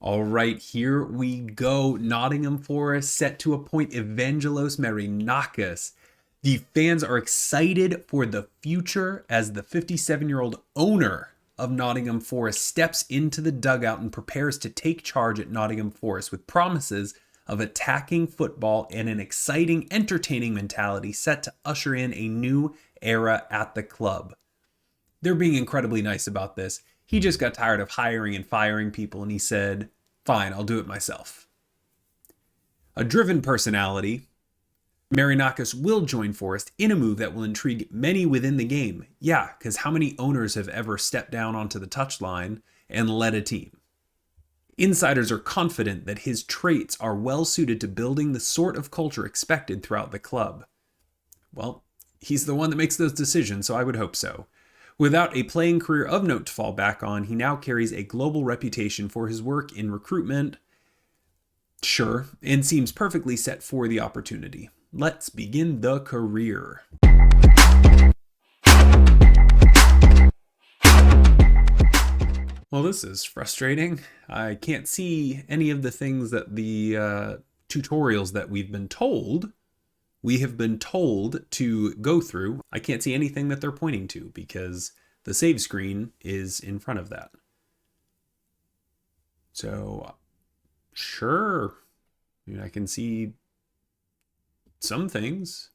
All right, here we go. Nottingham Forest set to appoint Evangelos Marinakis. The fans are excited for the future as the 57-year-old owner of Nottingham Forest steps into the dugout and prepares to take charge at Nottingham Forest with promises of attacking football and an exciting, entertaining mentality set to usher in a new era at the club. They're being incredibly nice about this. He just got tired of hiring and firing people, and he said, fine, I'll do it myself. A driven personality, Marinakis will join Forest in a move that will intrigue many within the game. Yeah, because how many owners have ever stepped down onto the touchline and led a team? Insiders are confident that his traits are well suited to building the sort of culture expected throughout the club. Well, he's the one that makes those decisions, so I would hope so. Without a playing career of note to fall back on, he now carries a global reputation for his work in recruitment. Sure, and seems perfectly set for the opportunity. Let's begin the career. Well, this is frustrating. I can't see any of the things that the tutorials that we have been told to go through. I can't see anything that they're pointing to because the save screen is in front of that. So, sure. I mean, I can see some things.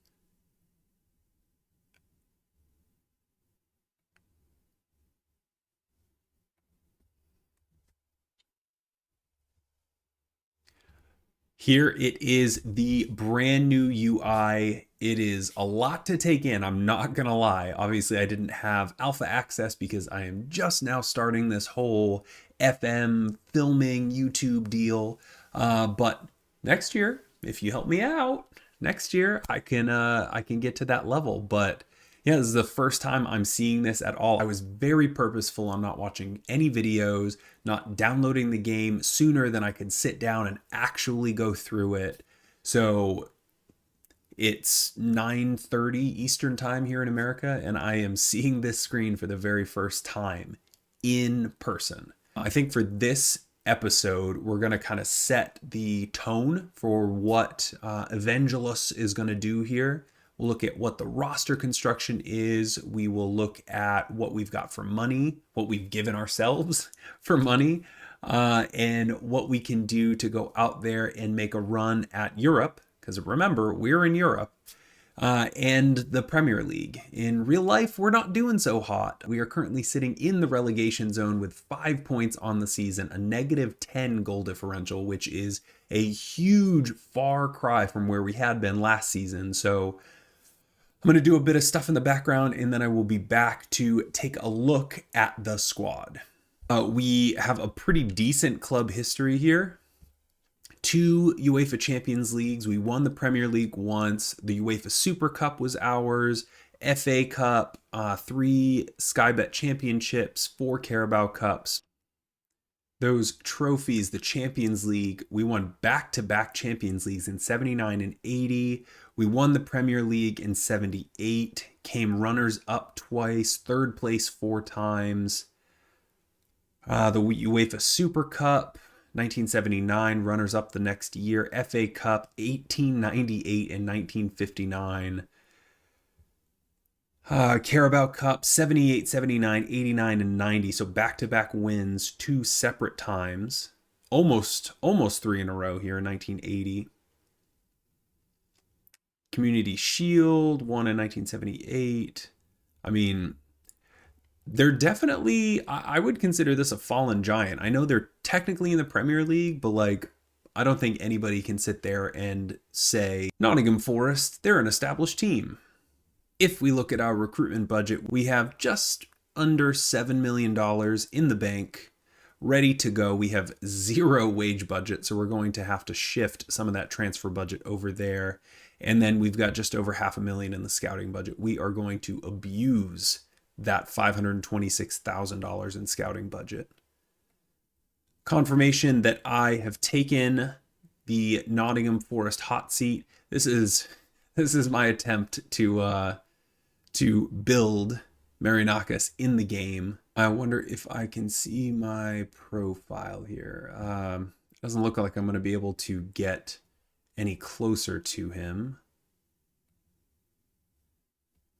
Here it is, the brand new UI. It is a lot to take in, I'm not gonna lie. Obviously, I didn't have alpha access because I am just now starting this whole FM filming YouTube deal. But next year, if you help me out, next year I can get to that level. But yeah, this is the first time I'm seeing this at all. I was very purposeful on not watching any videos, not downloading the game sooner than I could sit down and actually go through it. So it's 9:30 Eastern time here in America, and I am seeing this screen for the very first time in person. I think for this episode, we're going to kind of set the tone for what Evangelos is going to do here. We'll look at what the roster construction is. We will look at what we've got for money, what we've given ourselves for money, and what we can do to go out there and make a run at Europe. Because remember, we're in Europe, and the Premier League. In real life, we're not doing so hot. We are currently sitting in the relegation zone with 5 points on the season, a -10 goal differential, which is a huge far cry from where we had been last season. So I'm going to do a bit of stuff in the background, and then I will be back to take a look at the squad. We have a pretty decent club history here. 2 UEFA Champions Leagues. We won the Premier League once. The UEFA Super Cup was ours. FA Cup, 3 Sky Bet Championships, 4 Carabao Cups. Those trophies, the Champions League, we won back-to-back Champions Leagues in 79 and 80. We won the Premier League in 78, came runners up twice, 3rd place 4 times. The UEFA Super Cup, 1979, runners up the next year. FA Cup, 1898 and 1959. Carabao Cup, 78, 79, 89, and 90. So back-to-back wins 2 separate times. Almost 3 in a row here in 1980. Community Shield, won in 1978. I mean, they're definitely, I would consider this a fallen giant. I know they're technically in the Premier League, but like, I don't think anybody can sit there and say, Nottingham Forest, they're an established team. If we look at our recruitment budget, we have just under $7 million in the bank, ready to go. We have 0 wage budget, so we're going to have to shift some of that transfer budget over there. And then we've got just over $500,000 in the scouting budget. We are going to abuse that $526,000 in scouting budget. Confirmation that I have taken the Nottingham Forest hot seat. This is my attempt to build Marinakis in the game. I wonder if I can see my profile here. Doesn't look like I'm going to be able to get any closer to him.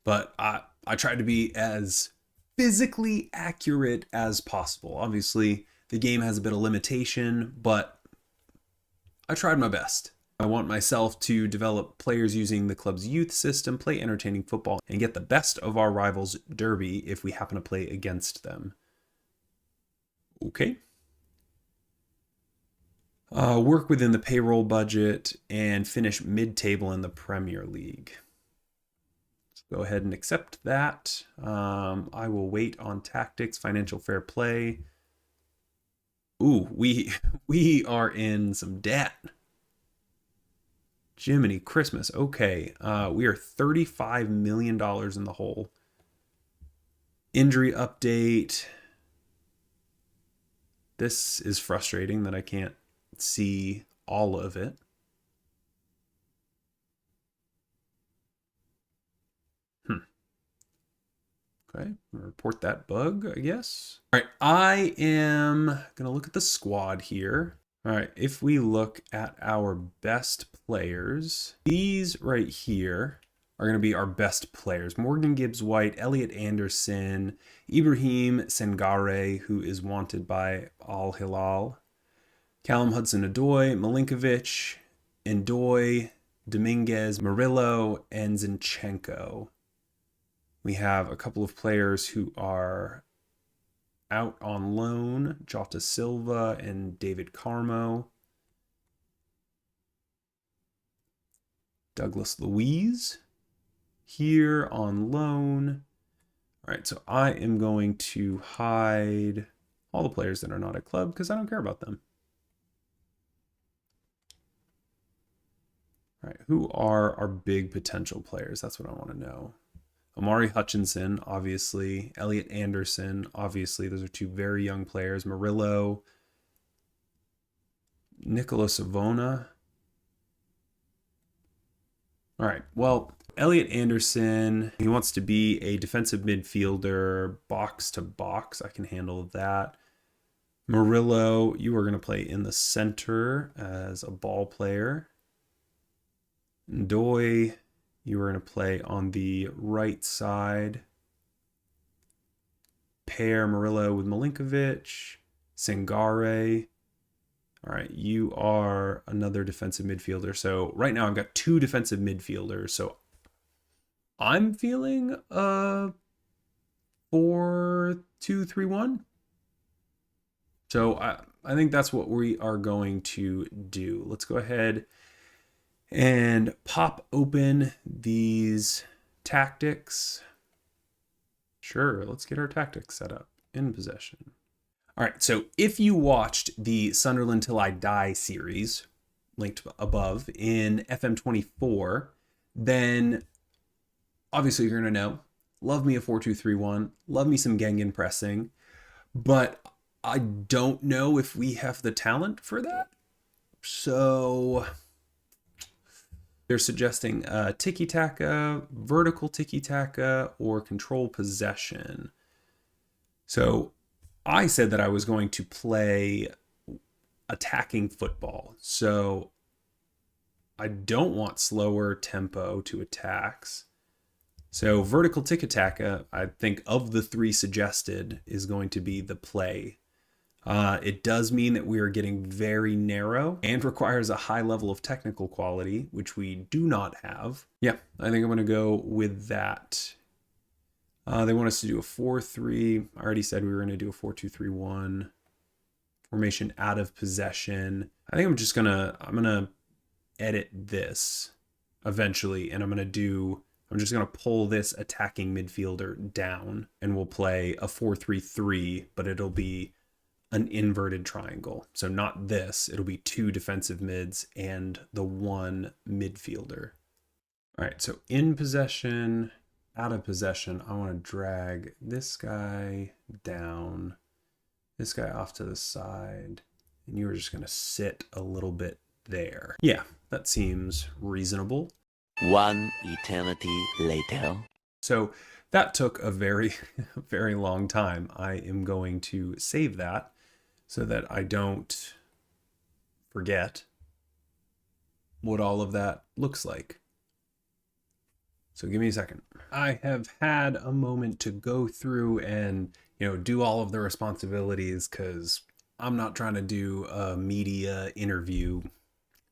But I tried to be as physically accurate as possible. Obviously, the game has a bit of limitation, but I tried my best. I want myself to develop players using the club's youth system, play entertaining football, and get the best of our rivals' derby if we happen to play against them. Okay. Work within the payroll budget and finish mid-table in the Premier League. Let's go ahead and accept that. I will wait on tactics, financial fair play. Ooh, we are in some debt. Jiminy Christmas. Okay, we are $35 million in the hole. Injury update. This is frustrating that I can't see all of it. Okay, report that bug, I guess. All right, I am going to look at the squad here. All right, if we look at our best players, these right here are going to be our best players. Morgan Gibbs-White, Elliot Anderson, Ibrahim Sengare, who is wanted by Al Hilal, Callum Hudson-Odoi, Milinkovic, Ndoye, Dominguez, Murillo, and Zinchenko. We have a couple of players who are out on loan, Jota Silva and David Carmo. Douglas Luiz here on loan. All right, so I am going to hide all the players that are not at club because I don't care about them. All right, who are our big potential players? That's what I want to know. Amari Hutchinson, obviously. Elliot Anderson, obviously. Those are two very young players. Murillo. Nicola Savona. All right, well, Elliot Anderson, he wants to be a defensive midfielder, box to box. I can handle that. Murillo, you are going to play in the center as a ball player. Ndoye, you are going to play on the right side. Pair Murillo with Milinkovic. Sengare. All right, you are another defensive midfielder. So right now I've got two defensive midfielders. So I'm feeling 4-2-3-1. So I think that's what we are going to do. Let's go ahead and pop open these tactics. Sure, let's get our tactics set up. In possession. All right, so if you watched the Sunderland Till I Die series, linked above, in FM24, then obviously you're going to know, love me a 4-2-3-1, love me some Gengen pressing, but I don't know if we have the talent for that. So they're suggesting tiki-taka, vertical tiki-taka, or control possession. So I said that I was going to play attacking football. So I don't want slower tempo to attacks. So vertical tiki-taka, I think of the three suggested, is going to be the play. It does mean that we are getting very narrow and requires a high level of technical quality, which we do not have. Yeah, I think I'm going to go with that. They want us to do a 4-3. I already said we were going to do a 4-2-3-1. Formation out of possession. I think I'm just going to edit this eventually, and I'm just going to pull this attacking midfielder down, and we'll play a 4-3-3, but it'll be an inverted triangle. So not this, it'll be two defensive mids and the one midfielder. All right, so in possession, out of possession, I want to drag this guy down, this guy off to the side, and you are just going to sit a little bit there. Yeah, that seems reasonable. One eternity later. So that took a very, very long time. I am going to save that so that I don't forget what all of that looks like. So give me a second. I have had a moment to go through and, do all of the responsibilities because I'm not trying to do a media interview.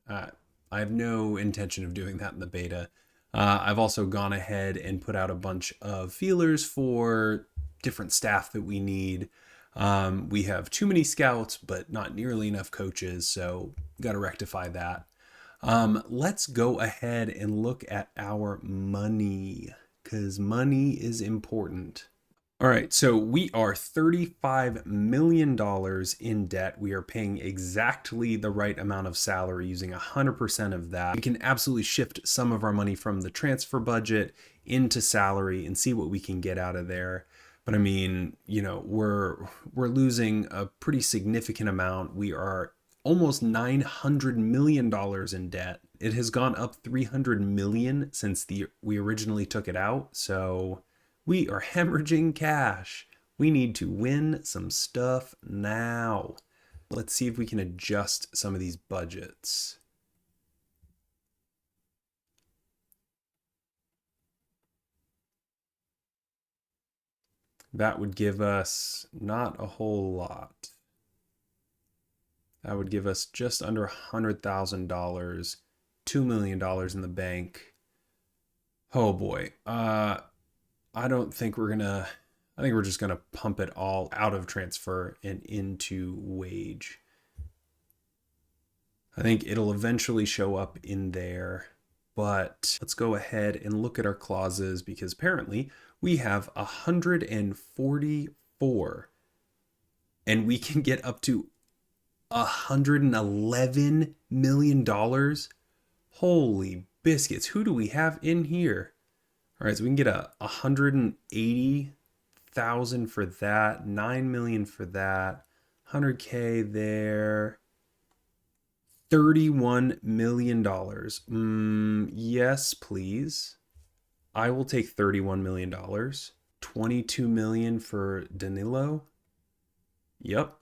I have no intention of doing that in the beta. I've also gone ahead and put out a bunch of feelers for different staff that we need. We have too many scouts, but not nearly enough coaches, so got to rectify that. Let's go ahead and look at our money because money is important. All right, so we are $35 million in debt. We are paying exactly the right amount of salary using 100% of that. We can absolutely shift some of our money from the transfer budget into salary and see what we can get out of there. But I mean, we're losing a pretty significant amount. We are almost $900 million in debt. It has gone up 300 million since we originally took it out. So we are hemorrhaging cash. We need to win some stuff now. Let's see if we can adjust some of these budgets. That would give us not a whole lot. That would give us just under $100,000, $2 million in the bank. Oh boy. I don't think we're gonna, I think we're just gonna pump it all out of transfer and into wage. I think it'll eventually show up in there, but let's go ahead and look at our clauses because apparently we have 144 and we can get up to $111 million. Holy biscuits. Who do we have in here? All right, so we can get 180,000 for that, 9 million for that, 100K there, $31 million. Yes, please. I will take $31 million. 22 million for Danilo. Yep.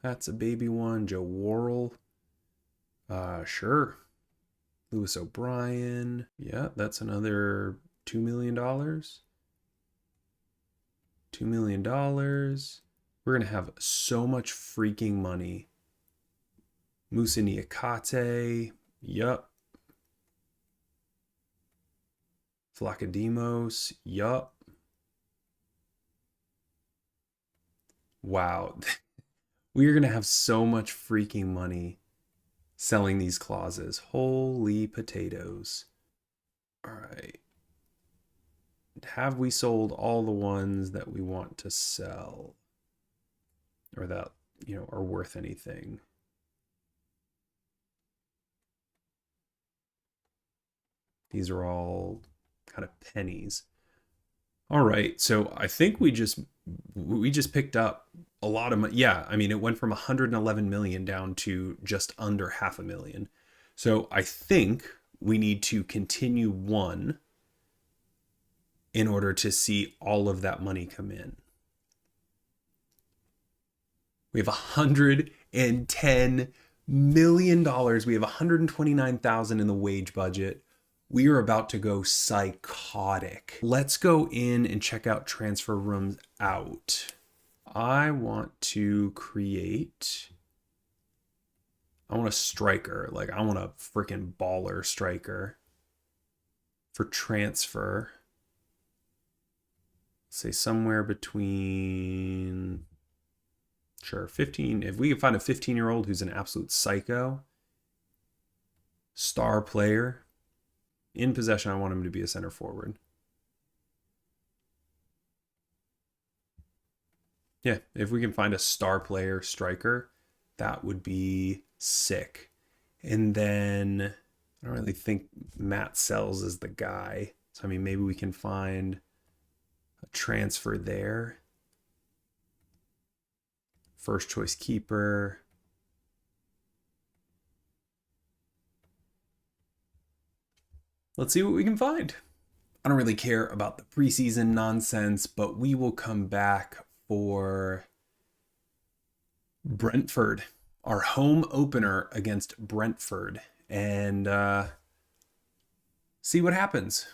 That's a baby one. Joe Worrell. Sure. Lewis O'Brien. Yeah, that's another $2 million. $2 million. We're going to have so much freaking money. Musa Niakate. Yup. Flacademos. Yup. Wow. We are going to have so much freaking money selling these clauses. Holy potatoes. All right. Have we sold all the ones that we want to sell? Or that, are worth anything? These are all kind of pennies. All right, so I think we just picked up a lot of money. Yeah, I mean, it went from 111 million down to just under half a million. So I think we need to continue one in order to see all of that money come in. We have $110 million. We have 129,000 in the wage budget. We are about to go psychotic. Let's go in and check out transfer rooms out. I want to create, I want a striker. Like I want a freaking baller striker for transfer. Say somewhere between, sure, 15. If we can find a 15-year-old who's an absolute psycho, star player, in possession, I want him to be a center forward. Yeah, if we can find a star player striker, that would be sick. And then I don't really think Matt Sells is the guy. So, I mean, maybe we can find a transfer there. First choice keeper. let's see what we can find. I don't really care about the preseason nonsense, but we will come back for Brentford, our home opener against Brentford, and see what happens.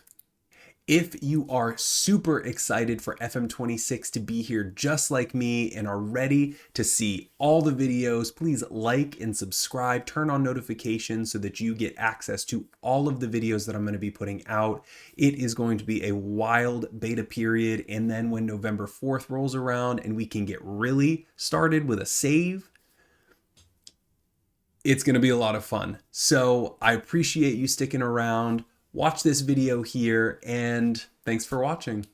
If you are super excited for FM26 to be here just like me and are ready to see all the videos, please like and subscribe, turn on notifications so that you get access to all of the videos that I'm going to be putting out. It is going to be a wild beta period, and then when November 4th rolls around and we can get really started with a save, it's going to be a lot of fun. So I appreciate you sticking around. Watch this video here, and thanks for watching.